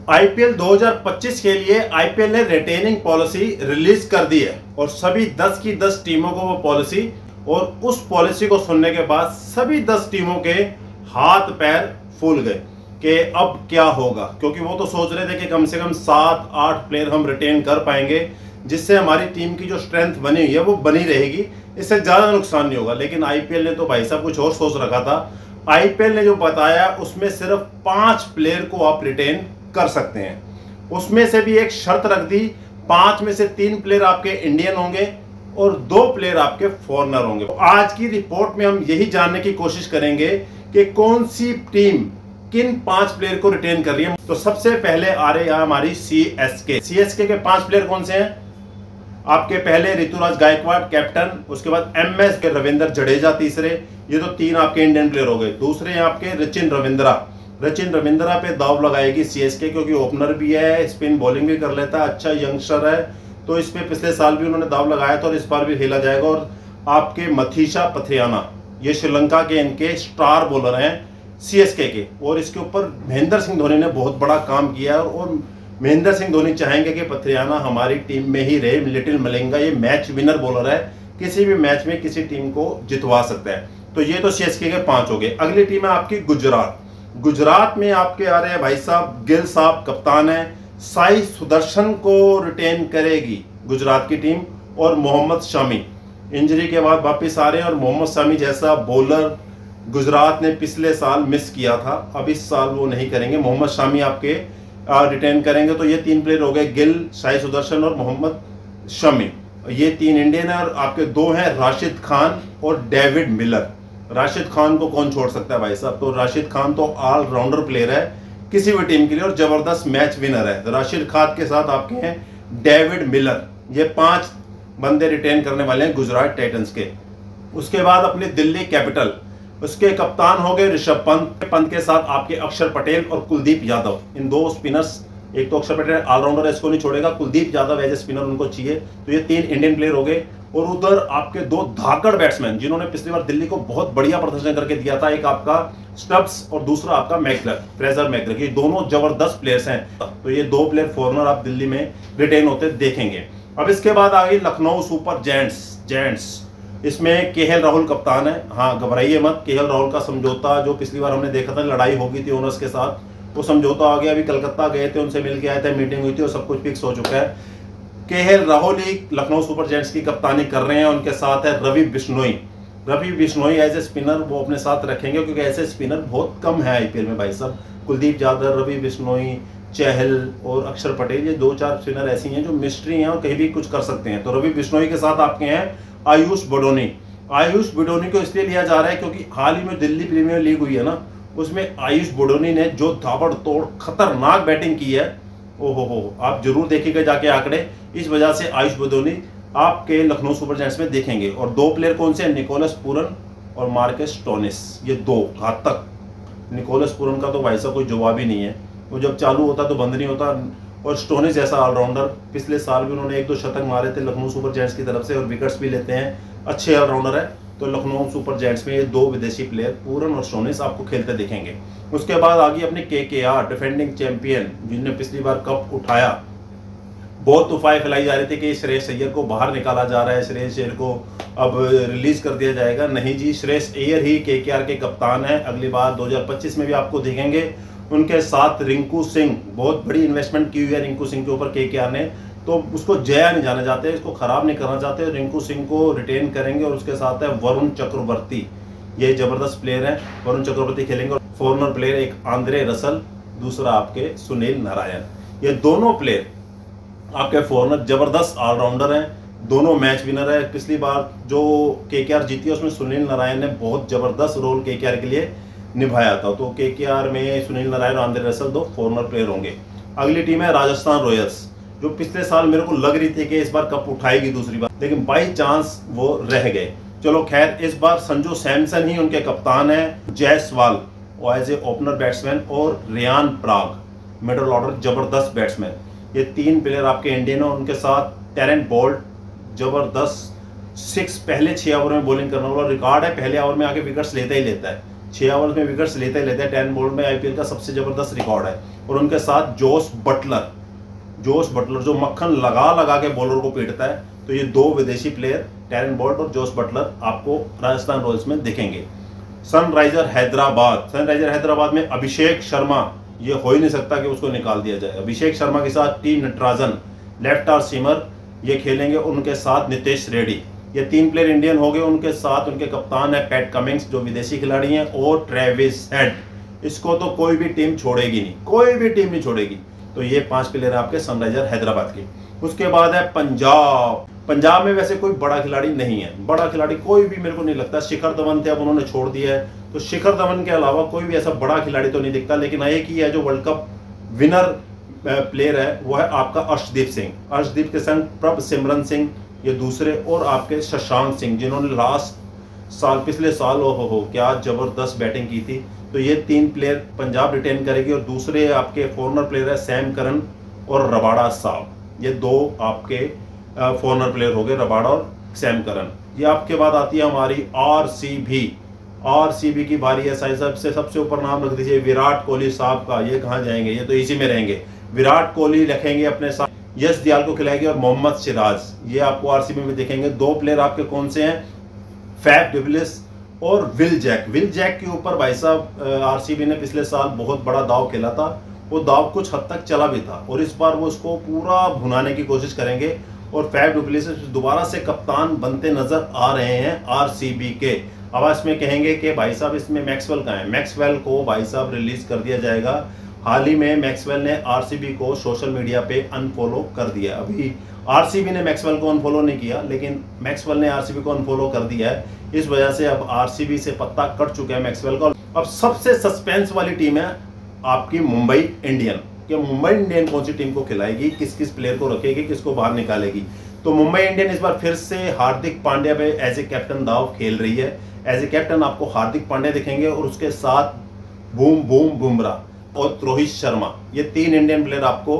IPL 2025 के लिए IPL ने रिटेनिंग पॉलिसी रिलीज कर दी है और सभी 10 की 10 टीमों को वो पॉलिसी, और उस पॉलिसी को सुनने के बाद सभी 10 टीमों के हाथ पैर फूल गए कि अब क्या होगा, क्योंकि वो तो सोच रहे थे कि कम से कम 7-8 प्लेयर हम रिटेन कर पाएंगे जिससे हमारी टीम की जो स्ट्रेंथ बनी हुई है वो बनी रहेगी, इससे ज़्यादा नुकसान नहीं होगा। लेकिन आईपीएल ने तो भाई साहब कुछ और सोच रखा था। आईपीएल ने जो बताया उसमें सिर्फ 5 प्लेयर को आप रिटेन कर सकते हैं। उसमें से भी एक शर्त रख दी, 5 में से 3 प्लेयर आपके इंडियन होंगे और 2 प्लेयर आपके फॉरेनर होंगे। तो आज की रिपोर्ट में हम यही जानने की कोशिश करेंगे कि कौन सी टीम किन 5 प्लेयर को रिटेन कर रही है। तो सबसे पहले आ रही है हमारी सीएसके के 5 प्लेयर कौन से हैं आपके? पहले ऋतुराज गायकवाड़ कैप्टन, उसके बाद एमएस के रविंद्र जडेजा तीसरे, ये तो 3 आपके इंडियन प्लेयर हो गए। दूसरे हैं आपके रचिन रविंद्रा पे दाव लगाएगी सीएसके, क्योंकि ओपनर भी है, स्पिन बॉलिंग भी कर लेता है, अच्छा यंगस्टर है, तो इस पे पिछले साल भी उन्होंने दाव लगाया था और इस बार भी खेला जाएगा। और आपके मथीशा पथियाना, ये श्रीलंका के इनके स्टार बॉलर हैं सीएसके के, और इसके ऊपर महेंद्र सिंह धोनी ने बहुत बड़ा काम किया है और महेंद्र सिंह धोनी चाहेंगे कि पथियाना हमारी टीम में ही रहे। लिटिल मलिंगा ये मैच विनर बॉलर है, किसी भी मैच में किसी टीम को जितवा सकता है। तो ये तो सीएसके के 5 हो गए। अगली टीम है आपकी गुजरात में आपके आ रहे हैं भाई साहब गिल साहब कप्तान है, साई सुदर्शन को रिटेन करेगी गुजरात की टीम, और मोहम्मद शामी इंजरी के बाद वापस आ रहे हैं। और मोहम्मद शामी जैसा बॉलर गुजरात ने पिछले साल मिस किया था, अब इस साल वो नहीं करेंगे, मोहम्मद शामी आपके रिटेन करेंगे। तो ये 3 प्लेयर हो गए, गिल, साई सुदर्शन और मोहम्मद शमी, ये 3 इंडियन है। और आपके 2 हैं राशिद खान और डेविड मिलर। राशिद खान को कौन छोड़ सकता है भाई साहब? तो राशिद खान तो ऑलराउंडर प्लेयर है किसी भी टीम के लिए और जबरदस्त मैच विनर है। तो राशिद खान के साथ आपके हैं डेविड मिलर। ये 5 बंदे रिटेन करने वाले हैं गुजरात टाइटंस के। उसके बाद अपने दिल्ली कैपिटल, उसके कप्तान हो गए ऋषभ पंत के साथ आपके अक्षर पटेल और कुलदीप यादव। इन 2 स्पिनर्स, एक तो अक्षर पटेल ऑलराउंडर है, इसको नहीं छोड़ेगा, Kuldeep Yadav as a spinner उनको चाहिए। तो ये 3 इंडियन प्लेयर हो गए। और उधर आपके 2 धाकड़ बैट्समैन जिन्होंने पिछली बार दिल्ली को बहुत बढ़िया प्रदर्शन करके दिया था, एक आपका स्टब्स और दूसरा आपका फ्रेजर मैकलर, ये दोनों जबरदस्त प्लेयर्स हैं। तो ये 2 प्लेयर फॉरनर आप दिल्ली में रिटेन होते देखेंगे। अब इसके बाद आ गई लखनऊ सुपर जेंट्स। इसमें केएल राहुल कप्तान है। हाँ, घबराइए मत, केएल राहुल का समझौता जो पिछली बार हमने देखा था, लड़ाई हो गई थी ओनर्स के साथ, वो समझौता आ गया। अभी कलकत्ता गए थे, उनसे मिल के आए थे, मीटिंग हुई थी और सब कुछ फिक्स हो चुका है। केएल राहुल ही लखनऊ सुपर जायंट्स की कप्तानी कर रहे हैं। उनके साथ है Ravi Bishnoi as a spinner वो अपने साथ रखेंगे, क्योंकि ऐसे स्पिनर बहुत कम है आईपीएल में भाई साहब। कुलदीप यादव, रवि बिश्नोई, चहल और अक्षर पटेल, ये 2-4 स्पिनर ऐसी हैं जो मिस्ट्री हैं और कहीं भी कुछ कर सकते हैं। तो रवि बिश्नोई के साथ आपके हैं आयुष बडोनी को इसलिए लिया जा रहा है क्योंकि हाल ही में दिल्ली प्रीमियर लीग हुई है ना, उसमें आयुष बडोनी ने जो ताबड़तोड़ खतरनाक बैटिंग की है, ओहो, आप जरूर देखिएगा जाके आंकड़े। इस वजह से आयुष बडोनी आपके लखनऊ सुपर जायंट्स में देखेंगे। और 2 प्लेयर कौन से हैं? निकोलस पूरन और मार्कस स्टोनिस, ये 2 घातक। निकोलस पूरन का तो भाई साहब कोई जवाब ही नहीं है, वो जब चालू होता तो बंद नहीं होता। और स्टोनिस जैसा ऑलराउंडर, पिछले साल भी उन्होंने 1-2 शतक मारे थे लखनऊ सुपर जायंट्स की तरफ से और विकेट्स भी लेते हैं, अच्छे ऑलराउंडर है। तो लखनऊ सुपर जायंट्स में ये 2 विदेशी प्लेयर पूरन और स्टोनिस आपको खेलते दिखेंगे। उसके बाद आ गई अपनी केकेआर, डिफेंडिंग चैंपियन, जिनने पिछली बार कप उठाया। बहुत तुफाई फैलाई जा रही थी कि श्रेयस अय्यर को बाहर निकाला जा रहा है, श्रेयस अय्यर को अब रिलीज कर दिया जाएगा। नहीं जी, श्रेयस अय्यर ही केकेआर के कप्तान है। अगली बार 2025 में भी आपको दिखेंगे। उनके साथ रिंकू सिंह, बहुत बड़ी इन्वेस्टमेंट की हुई है रिंकू सिंह के ऊपर केकेआर ने, तो उसको जया नहीं जाना चाहते, इसको खराब नहीं करना चाहते। रिंकू सिंह को रिटेन करेंगे। और उसके साथ है वरुण चक्रवर्ती, ये जबरदस्त प्लेयर हैं, वरुण चक्रवर्ती खेलेंगे। और फॉरनर प्लेयर एक आंद्रे रसल, दूसरा आपके सुनील नारायण। ये दोनों प्लेयर आपके फॉरनर जबरदस्त ऑलराउंडर हैं, दोनों मैच विनर है। पिछली बार जो केकेआर जीती है उसमें सुनील नारायण ने बहुत जबरदस्त रोल केकेआर के लिए निभाया था। तो केकेआर में सुनील नारायण और आंद्रे रसल 2 फॉरनर प्लेयर होंगे। अगली टीम है राजस्थान रॉयल्स, जो पिछले साल मेरे को लग रही थी कि इस बार कप उठाएगी दूसरी बार, लेकिन बाई चांस वो रह गए। चलो खैर, इस बार संजू सैमसन ही उनके कप्तान है, Jaiswal as a opener batsman और रियान पराग मिडल ऑर्डर जबरदस्त बैट्समैन। ये 3 प्लेयर आपके इंडियन और उनके साथ टेरेंट बोल्ट, जबरदस्त 6 पहले 6 ओवर में बॉलिंग करने वाला रिकॉर्ड है, पहले ओवर में आके विकेट्स लेता ही लेता है। 6 ओवर्स में विकेट्स लेते लेते 10 बोल्ड में आईपीएल का सबसे जबरदस्त रिकॉर्ड है। और उनके साथ जोश बटलर जो मक्खन लगा लगा के बॉलर को पीटता है। तो ये 2 विदेशी प्लेयर टैरन बोल्ट और जोश बटलर आपको राजस्थान रॉयल्स में दिखेंगे। सनराइजर हैदराबाद में अभिषेक शर्मा, ये हो ही नहीं सकता कि उसको निकाल दिया जाए। अभिषेक शर्मा के साथ T Natarajan left arm seamer ये खेलेंगे, उनके साथ नितेश रेड्डी। ये 3 प्लेयर इंडियन हो गए। उनके साथ उनके कप्तान है पैट कमिंग्स जो विदेशी खिलाड़ी हैं, और ट्रेविस हेड। इसको तो कोई भी टीम छोड़ेगी नहीं, कोई भी टीम नहीं छोड़ेगी। तो ये 5 प्लेयर आपके सनराइजर हैदराबाद के। उसके बाद है पंजाब में वैसे कोई बड़ा खिलाड़ी नहीं है, बड़ा खिलाड़ी कोई भी मेरे को नहीं लगता। शिखर धवन थे, अब उन्होंने छोड़ दिया है। तो शिखर धवन के अलावा कोई भी ऐसा बड़ा खिलाड़ी तो नहीं दिखता। लेकिन एक ही है जो वर्ल्ड कप विनर प्लेयर है, वो है आपका अर्शदीप के संग प्रभ सिमरन सिंह, ये दूसरे, और आपके शशांक सिंह जिन्होंने पिछले साल हो क्या जबरदस्त बैटिंग की थी। तो ये 3 प्लेयर पंजाब रिटेन करेगी। और दूसरे आपके फॉरनर प्लेयर है सैम करन और रबाड़ा साहब। ये 2 आपके फॉरनर प्लेयर हो गए, रबाड़ा और सैम करन। ये आपके बाद आती है हमारी आरसीबी की बारी है। साहब से सबसे ऊपर नाम रख दीजिए विराट कोहली साहब का। ये कहाँ जाएंगे, ये तो इसी में रहेंगे। विराट कोहली रखेंगे अपने साथ, यश दयाल को खिलाएंगे, और मोहम्मद सिराज, ये आपको आरसीबी में देखेंगे। 2 प्लेयर आपके कौन से हैं, फैफ डिविलियर्स और विल जैक के ऊपर भाई साहब आरसीबी ने पिछले साल बहुत बड़ा दाव खेला था। वो दाव कुछ हद तक चला भी था, और इस बार वो उसको पूरा भुनाने की कोशिश करेंगे। और फैफ डिविलियर्स दोबारा से कप्तान बनते नजर आ रहे हैं आरसीबी के। अब इसमें कहेंगे कि भाई साहब इसमें मैक्सवेल कहाँ है। मैक्सवेल को भाई साहब रिलीज कर दिया जाएगा। हाल ही में मैक्सवेल ने आरसीबी को सोशल मीडिया पे अनफॉलो कर दिया। अभी आरसीबी ने मैक्सवेल को अनफॉलो नहीं किया, लेकिन मैक्सवेल ने आरसीबी को अनफॉलो कर दिया है। इस वजह से अब आरसीबी से पत्ता कट चुका है मैक्सवेल का। अब सबसे सस्पेंस वाली टीम है आपकी मुंबई इंडियन। कि मुंबई इंडियन कौन सी टीम को खिलाएगी, किस किस प्लेयर को रखेगी, किसको बाहर निकालेगी। तो मुंबई इंडियन इस बार फिर से हार्दिक पांड्या पे एज ए कैप्टन दाव खेल रही है। एज ए कैप्टन आपको हार्दिक पांड्या दिखेंगे, और उसके साथ बूम बुमराह और रोहित शर्मा, ये 3 इंडियन प्लेयर आपको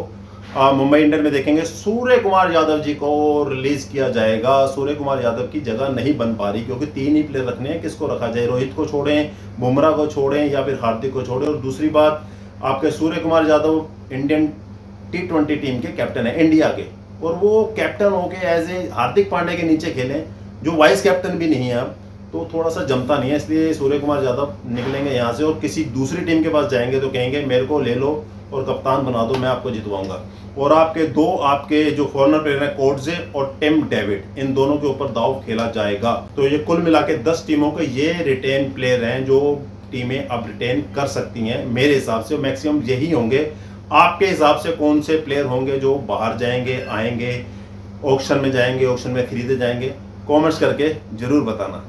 मुंबई इंडियन में देखेंगे। सूर्य कुमार यादव जी को रिलीज किया जाएगा। सूर्य कुमार यादव की जगह नहीं बन पा रही, क्योंकि 3 ही प्लेयर रखने हैं। किसको रखा जाए, रोहित को छोड़ें, बुमराह को छोड़ें, या फिर हार्दिक को छोड़ें। और दूसरी बात, आपके Surya Kumar Yadav Indian T20 team के कैप्टन है इंडिया के, और वो कैप्टन होके एज ए हार्दिक पांड्या के नीचे खेलें, जो वाइस कैप्टन भी नहीं है अब, तो थोड़ा सा जमता नहीं है। इसलिए सूर्य कुमार यादव निकलेंगे यहाँ से, और किसी दूसरी टीम के पास जाएंगे तो कहेंगे मेरे को ले लो और कप्तान बना दो, मैं आपको जितवाऊंगा। और आपके 2 आपके जो फॉरनर प्लेयर हैं कोटजे और टिम डेविड, इन दोनों के ऊपर दाव खेला जाएगा। तो ये कुल मिला के 10 टीमों के ये रिटेन प्लेयर हैं जो टीमें अब रिटेन कर सकती हैं मेरे हिसाब से। मैक्सिमम यही होंगे। आपके हिसाब से कौन से प्लेयर होंगे जो बाहर जाएंगे, आएंगे, ऑक्शन में जाएंगे, ऑक्शन में खरीदे जाएंगे? कमेंट्स करके जरूर बताना।